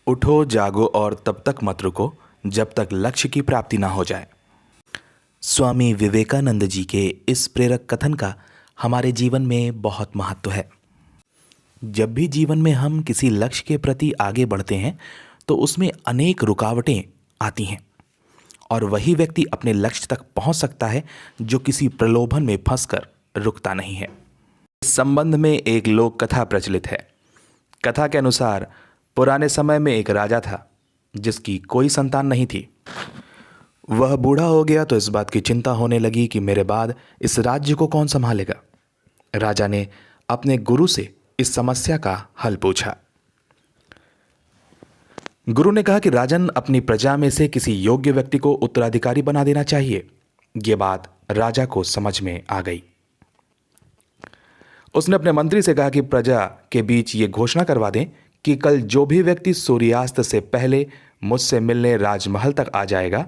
उठो जागो और तब तक मत रुको जब तक लक्ष्य की प्राप्ति ना हो जाए। स्वामी विवेकानंद जी के इस प्रेरक कथन का हमारे जीवन में बहुत महत्व है। जब भी जीवन में हम किसी लक्ष्य के प्रति आगे बढ़ते हैं तो उसमें अनेक रुकावटें आती हैं और वही व्यक्ति अपने लक्ष्य तक पहुंच सकता है जो किसी प्रलोभन में फंसकर रुकता नहीं है। इस संबंध में एक लोक कथा प्रचलित है। कथा के अनुसार पुराने समय में एक राजा था जिसकी कोई संतान नहीं थी। वह बूढ़ा हो गया तो इस बात की चिंता होने लगी कि मेरे बाद इस राज्य को कौन संभालेगा। राजा ने अपने गुरु से इस समस्या का हल पूछा। गुरु ने कहा कि राजन, अपनी प्रजा में से किसी योग्य व्यक्ति को उत्तराधिकारी बना देना चाहिए। यह बात राजा को समझ में आ गई। उसने अपने मंत्री से कहा कि प्रजा के बीच ये घोषणा करवा दें कि कल जो भी व्यक्ति सूर्यास्त से पहले मुझसे मिलने राजमहल तक आ जाएगा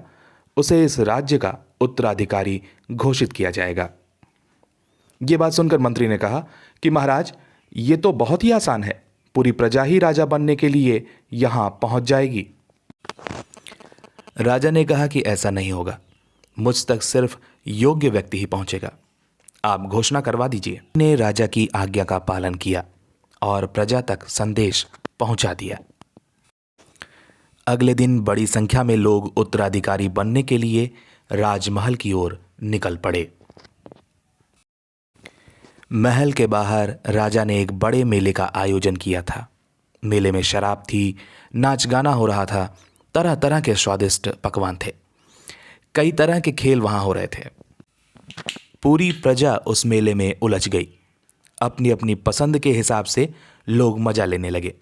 उसे इस राज्य का उत्तराधिकारी घोषित किया जाएगा। यह बात सुनकर मंत्री ने कहा कि महाराज, ये तो बहुत ही आसान है, पूरी प्रजा ही राजा बनने के लिए यहां पहुंच जाएगी। राजा ने कहा कि ऐसा नहीं होगा, मुझ तक सिर्फ योग्य व्यक्ति ही पहुंचेगा। आप घोषणा करवा दीजिए। ने राजा की आज्ञा का पालन किया और प्रजा तक संदेश पहुंचा दिया। अगले दिन बड़ी संख्या में लोग उत्तराधिकारी बनने के लिए राजमहल की ओर निकल पड़े। महल के बाहर राजा ने एक बड़े मेले का आयोजन किया था। मेले में शराब थी, नाच गाना हो रहा था, तरह तरह के स्वादिष्ट पकवान थे, कई तरह के खेल वहां हो रहे थे। पूरी प्रजा उस मेले में उलझ गई। अपनी अपनी पसंद के हिसाब से लोग मजा लेने लगे।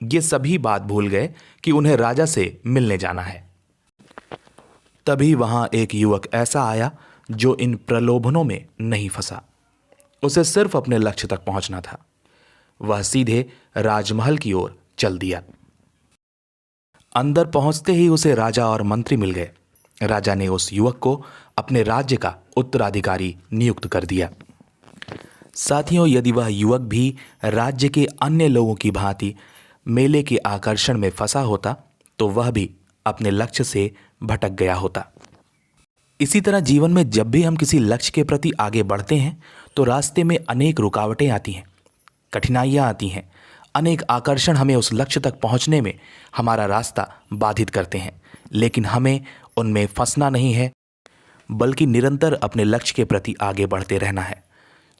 ये सभी बात भूल गए कि उन्हें राजा से मिलने जाना है। तभी वहां एक युवक ऐसा आया जो इन प्रलोभनों में नहीं फंसा। उसे सिर्फ अपने लक्ष्य तक पहुंचना था। वह सीधे राजमहल की ओर चल दिया। अंदर पहुंचते ही उसे राजा और मंत्री मिल गए। राजा ने उस युवक को अपने राज्य का उत्तराधिकारी नियुक्त कर दिया। साथियों, यदि वह युवक भी राज्य के अन्य लोगों की भांति मेले के आकर्षण में फंसा होता तो वह भी अपने लक्ष्य से भटक गया होता। इसी तरह जीवन में जब भी हम किसी लक्ष्य के प्रति आगे बढ़ते हैं तो रास्ते में अनेक रुकावटें आती हैं, कठिनाइयां आती हैं, अनेक आकर्षण हमें उस लक्ष्य तक पहुंचने में हमारा रास्ता बाधित करते हैं। लेकिन हमें उनमें फंसना नहीं है, बल्कि निरंतर अपने लक्ष्य के प्रति आगे बढ़ते रहना है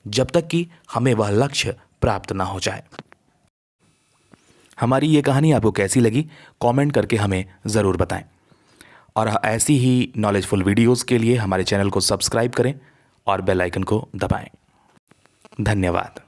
जब तक कि हमें वह लक्ष्य प्राप्त ना हो जाए। हमारी ये कहानी आपको कैसी लगी, कमेंट करके हमें ज़रूर बताएं और ऐसी ही नॉलेजफुल वीडियोस के लिए हमारे चैनल को सब्सक्राइब करें और बेल आइकन को दबाएं। धन्यवाद।